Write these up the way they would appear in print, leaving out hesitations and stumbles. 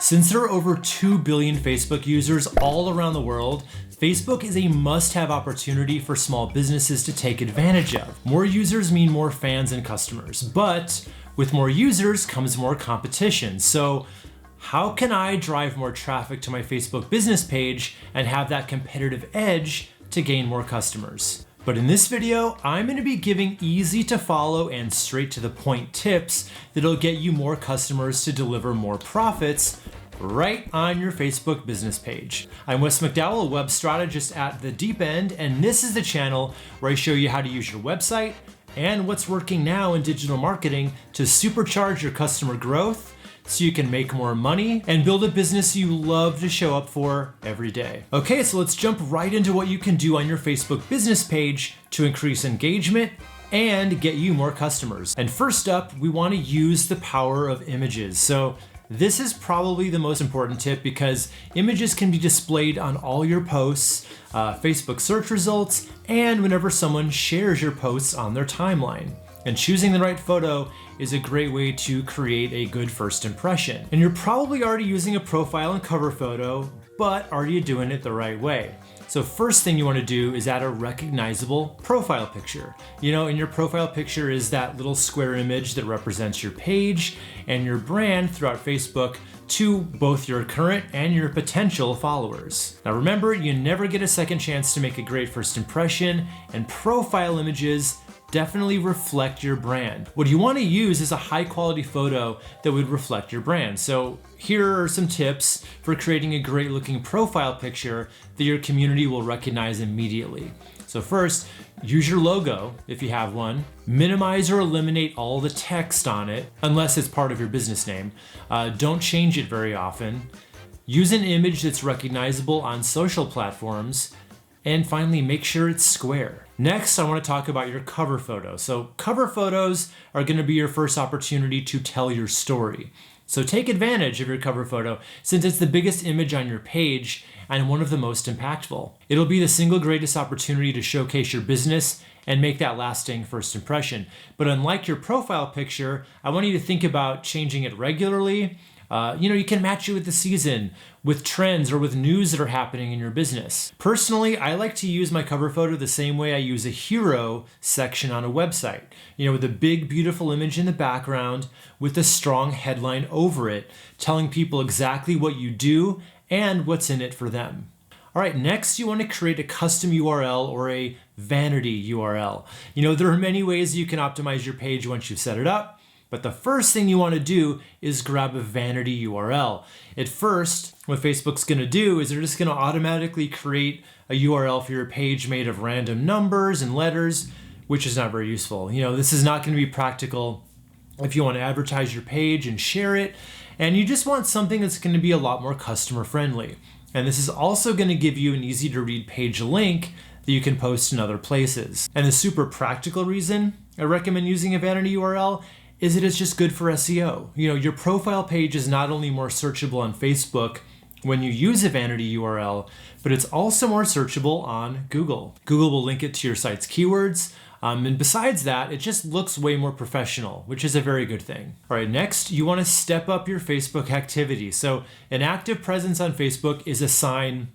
Since there are over 2 billion Facebook users all around the world, Facebook is a must-have opportunity for small businesses to take advantage of. More users mean more fans and customers, but with more users comes more competition. So how can I drive more traffic to my Facebook business page and have that competitive edge to gain more customers? But in this video, I'm going to be giving easy to follow and straight to the point tips that'll get you more customers to deliver more profits right on your Facebook business page. I'm Wes McDowell, a web strategist at The Deep End, and this is the channel where I show you how to use your website and what's working now in digital marketing to supercharge your customer growth so you can make more money and build a business you love to show up for every day. Okay, so let's jump right into what you can do on your Facebook business page to increase engagement and get you more customers. And first up, we want to use the power of images. So this is probably the most important tip because images can be displayed on all your posts, Facebook search results, and whenever someone shares your posts on their timeline. And choosing the right photo is a great way to create a good first impression. And you're probably already using a profile and cover photo, but are you doing it the right way? So first thing you want to do is add a recognizable profile picture. You know, in your profile picture is that little square image that represents your page and your brand throughout Facebook to both your current and your potential followers. Now remember, you never get a second chance to make a great first impression, and profile images definitely reflect your brand. What you want to use is a high quality photo that would reflect your brand. So here are some tips for creating a great looking profile picture that your community will recognize immediately. So first, use your logo if you have one. Minimize or eliminate all the text on it, unless it's part of your business name. Don't change it very often. Use an image that's recognizable on social platforms. And finally, make sure it's square. Next, I want to talk about your cover photo. So cover photos are going to be your first opportunity to tell your story. So take advantage of your cover photo since it's the biggest image on your page and one of the most impactful. It'll be the single greatest opportunity to showcase your business and make that lasting first impression. But unlike your profile picture, I want you to think about changing it regularly. You can match it with the season, with trends, or with news that are happening in your business. Personally, I like to use my cover photo the same way I use a hero section on a website. With a big, beautiful image in the background with a strong headline over it, telling people exactly what you do and what's in it for them. All right, next you want to create a custom URL or a vanity URL. There are many ways you can optimize your page once you've set it up. But the first thing you want to do is grab a vanity URL. At first, what Facebook's going to do is they're just going to automatically create a URL for your page made of random numbers and letters, which is not very useful. This is not going to be practical if you want to advertise your page and share it, and you just want something that's going to be a lot more customer friendly. And this is also going to give you an easy to read page link that you can post in other places. And the super practical reason I recommend using a vanity URL is that it's just good for SEO. Your profile page is not only more searchable on Facebook when you use a vanity URL, but it's also more searchable on Google. Google will link it to your site's keywords. And besides that, it just looks way more professional, which is a very good thing. All right, next, you want to step up your Facebook activity. So an active presence on Facebook is a sign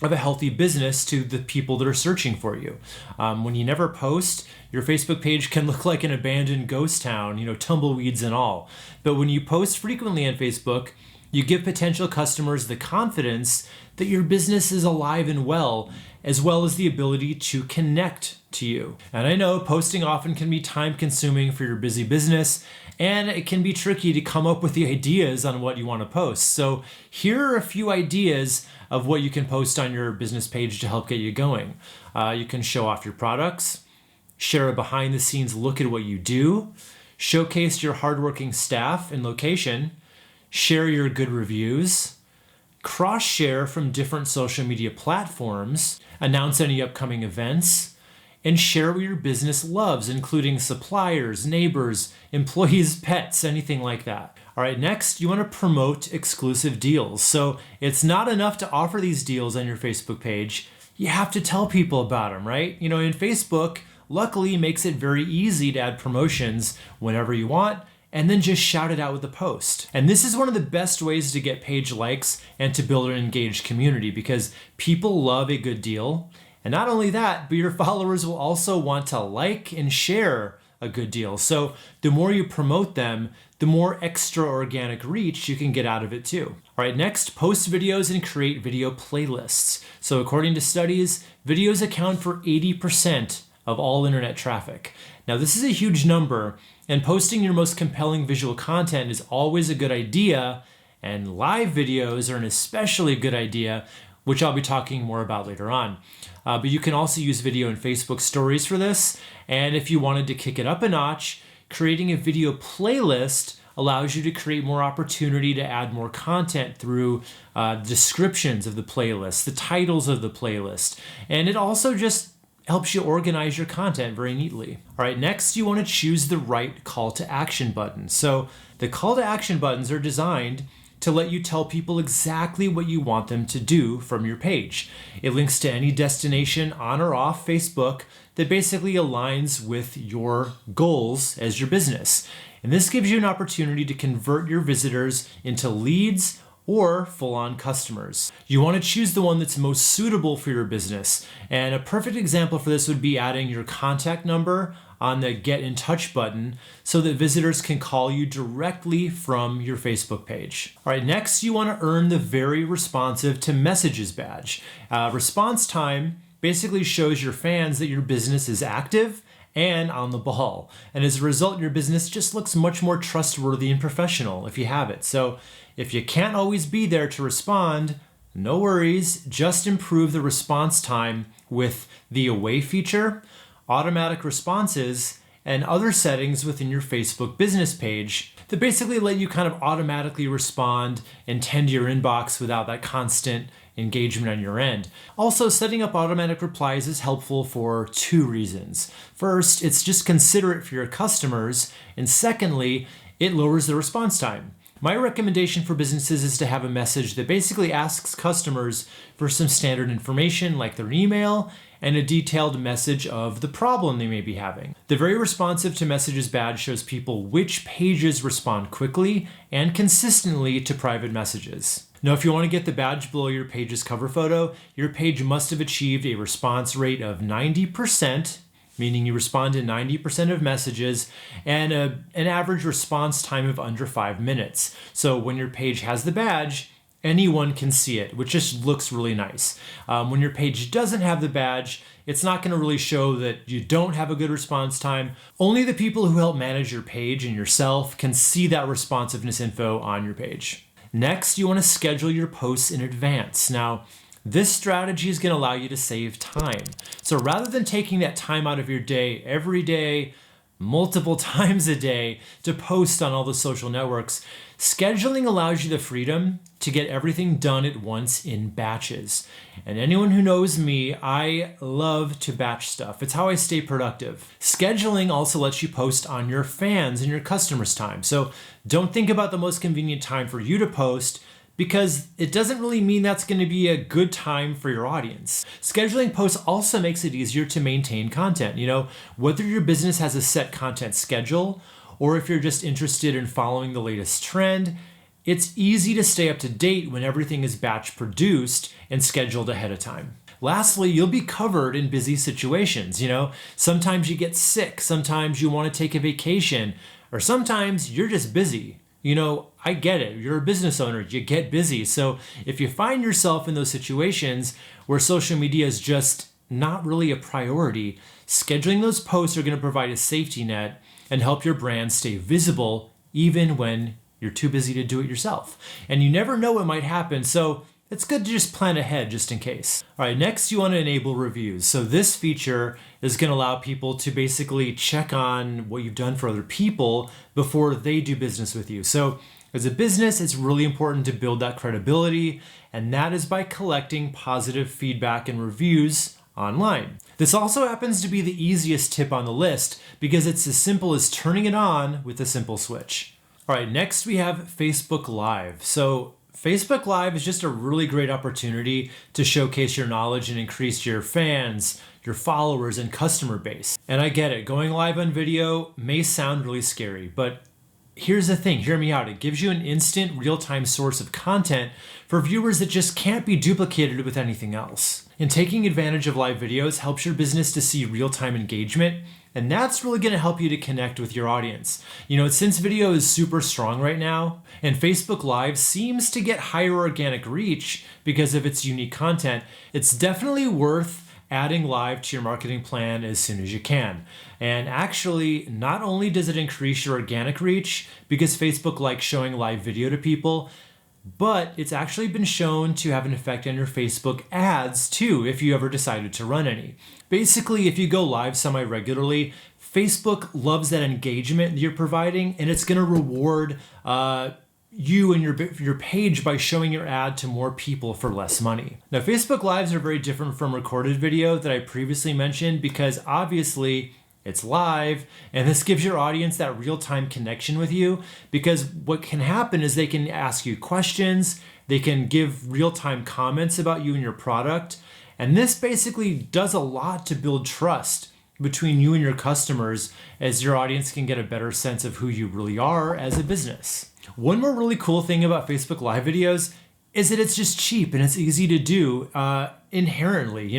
of a healthy business to the people that are searching for you. When you never post, your Facebook page can look like an abandoned ghost town, tumbleweeds and all. But when you post frequently on Facebook, you give potential customers the confidence that your business is alive and well as the ability to connect to you. And I know posting often can be time consuming for your busy business, and it can be tricky to come up with the ideas on what you want to post. So here are a few ideas of what you can post on your business page to help get you going. You can show off your products, share a behind the scenes look at what you do, showcase your hardworking staff and location, share your good reviews, cross-share from different social media platforms, announce any upcoming events, and share what your business loves, including suppliers, neighbors, employees, pets, anything like that. All right, next, you want to promote exclusive deals. So it's not enough to offer these deals on your Facebook page. You have to tell people about them, right? In Facebook, luckily makes it very easy to add promotions whenever you want and then just shout it out with a post. And this is one of the best ways to get page likes and to build an engaged community, because people love a good deal. And not only that, but your followers will also want to like and share a good deal. So the more you promote them, the more extra organic reach you can get out of it too. All right, next, post videos and create video playlists. So according to studies, videos account for 80% of all internet traffic. Now this is a huge number, and posting your most compelling visual content is always a good idea, and live videos are an especially good idea, which I'll be talking more about later on. But you can also use video in Facebook stories for this. And if you wanted to kick it up a notch, creating a video playlist allows you to create more opportunity to add more content through descriptions of the playlist, the titles of the playlist. And it also just helps you organize your content very neatly. All right, next you want to choose the right call to action button. So the call to action buttons are designed to let you tell people exactly what you want them to do from your page. It links to any destination on or off Facebook that basically aligns with your goals as your business. And this gives you an opportunity to convert your visitors into leads or full-on customers. You want to choose the one that's most suitable for your business. And a perfect example for this would be adding your contact number on the Get in Touch button so that visitors can call you directly from your Facebook page. All right, next you want to earn the very responsive to messages badge. Response time basically shows your fans that your business is active and on the ball. And as a result, your business just looks much more trustworthy and professional if you have it. So if you can't always be there to respond, no worries, just improve the response time with the Away feature, automatic responses, and other settings within your Facebook business page that basically let you kind of automatically respond and tend to your inbox without that constant engagement on your end. Also, setting up automatic replies is helpful for two reasons. First, it's just considerate for your customers, and secondly, it lowers the response time. My recommendation for businesses is to have a message that basically asks customers for some standard information like their email and a detailed message of the problem they may be having. The very responsive to messages badge shows people which pages respond quickly and consistently to private messages. Now, if you want to get the badge below your page's cover photo, your page must have achieved a response rate of 90%, meaning you respond to 90% of messages, and an average response time of under 5 minutes. So when your page has the badge, anyone can see it, which just looks really nice. When your page doesn't have the badge, it's not going to really show that you don't have a good response time. Only the people who help manage your page and yourself can see that responsiveness info on your page. Next, you want to schedule your posts in advance. Now, this strategy is going to allow you to save time. So rather than taking that time out of your day every day, multiple times a day to post on all the social networks, scheduling allows you the freedom to get everything done at once in batches. And anyone who knows me, I love to batch stuff. It's how I stay productive. Scheduling also lets you post on your fans and your customers' time. So don't think about the most convenient time for you to post, because it doesn't really mean that's going to be a good time for your audience. Scheduling posts also makes it easier to maintain content. You know, whether your business has a set content schedule or if you're just interested in following the latest trend, it's easy to stay up to date when everything is batch produced and scheduled ahead of time. Lastly, you'll be covered in busy situations. You know, sometimes you get sick, sometimes you want to take a vacation, or sometimes you're just busy. You know, I get it. You're a business owner. You get busy. So if you find yourself in those situations where social media is just not really a priority, scheduling those posts are going to provide a safety net and help your brand stay visible even when you're too busy to do it yourself. And you never know what might happen. So it's good to just plan ahead just in case. All right, next you want to enable reviews. So this feature is going to allow people to basically check on what you've done for other people before they do business with you. So as a business, it's really important to build that credibility, and that is by collecting positive feedback and reviews online. This also happens to be the easiest tip on the list because it's as simple as turning it on with a simple switch. All right, next we have Facebook Live. So Facebook Live is just a really great opportunity to showcase your knowledge and increase your fans, your followers, and customer base. And I get it, going live on video may sound really scary, but here's the thing, hear me out. It gives you an instant real-time source of content for viewers that just can't be duplicated with anything else. And taking advantage of live videos helps your business to see real-time engagement, and that's really going to help you to connect with your audience. Since video is super strong right now, and Facebook Live seems to get higher organic reach because of its unique content, it's definitely worth adding live to your marketing plan as soon as you can. And actually, not only does it increase your organic reach because Facebook likes showing live video to people, but it's actually been shown to have an effect on your Facebook ads too, if you ever decided to run any. Basically, if you go live semi-regularly, Facebook loves that engagement that you're providing, and it's going to reward you and your page by showing your ad to more people for less money. Now, Facebook Lives are very different from recorded video that I previously mentioned because obviously it's live, and this gives your audience that real-time connection with you, because what can happen is they can ask you questions, they can give real-time comments about you and your product, and this basically does a lot to build trust between you and your customers as your audience can get a better sense of who you really are as a business. One more really cool thing about Facebook Live videos is that it's just cheap and it's easy to do inherently.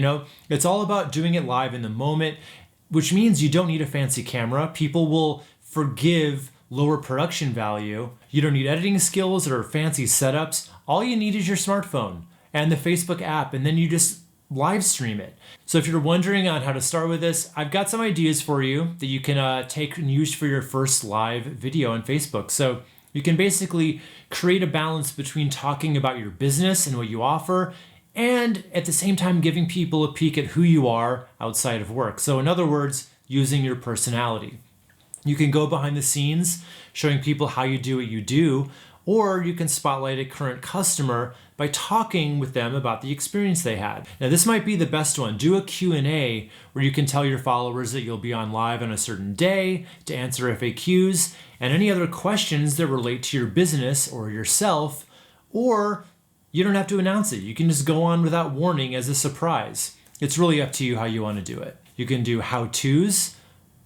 It's all about doing it live in the moment, which means you don't need a fancy camera. People will forgive lower production value. You don't need editing skills or fancy setups. All you need is your smartphone and the Facebook app, and then you just live stream it. So if you're wondering on how to start with this, I've got some ideas for you that you can take and use for your first live video on Facebook. So you can basically create a balance between talking about your business and what you offer, and at the same time giving people a peek at who you are outside of work. So in other words, using your personality. You can go behind the scenes, showing people how you do what you do, or you can spotlight a current customer by talking with them about the experience they had. Now, this might be the best one. Do a Q&A where you can tell your followers that you'll be on live on a certain day to answer FAQs and any other questions that relate to your business or yourself, or you don't have to announce it. You can just go on without warning as a surprise. It's really up to you how you want to do it. You can do how-tos,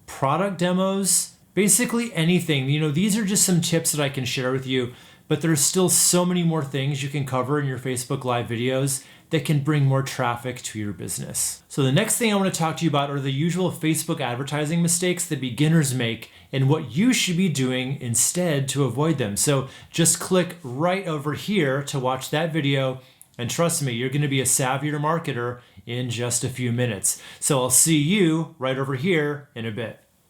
product demos, basically anything. These are just some tips that I can share with you, but there's still so many more things you can cover in your Facebook Live videos that can bring more traffic to your business. So the next thing I want to talk to you about are the usual Facebook advertising mistakes that beginners make and what you should be doing instead to avoid them. So just click right over here to watch that video, and trust me, you're going to be a savvier marketer in just a few minutes. So I'll see you right over here in a bit.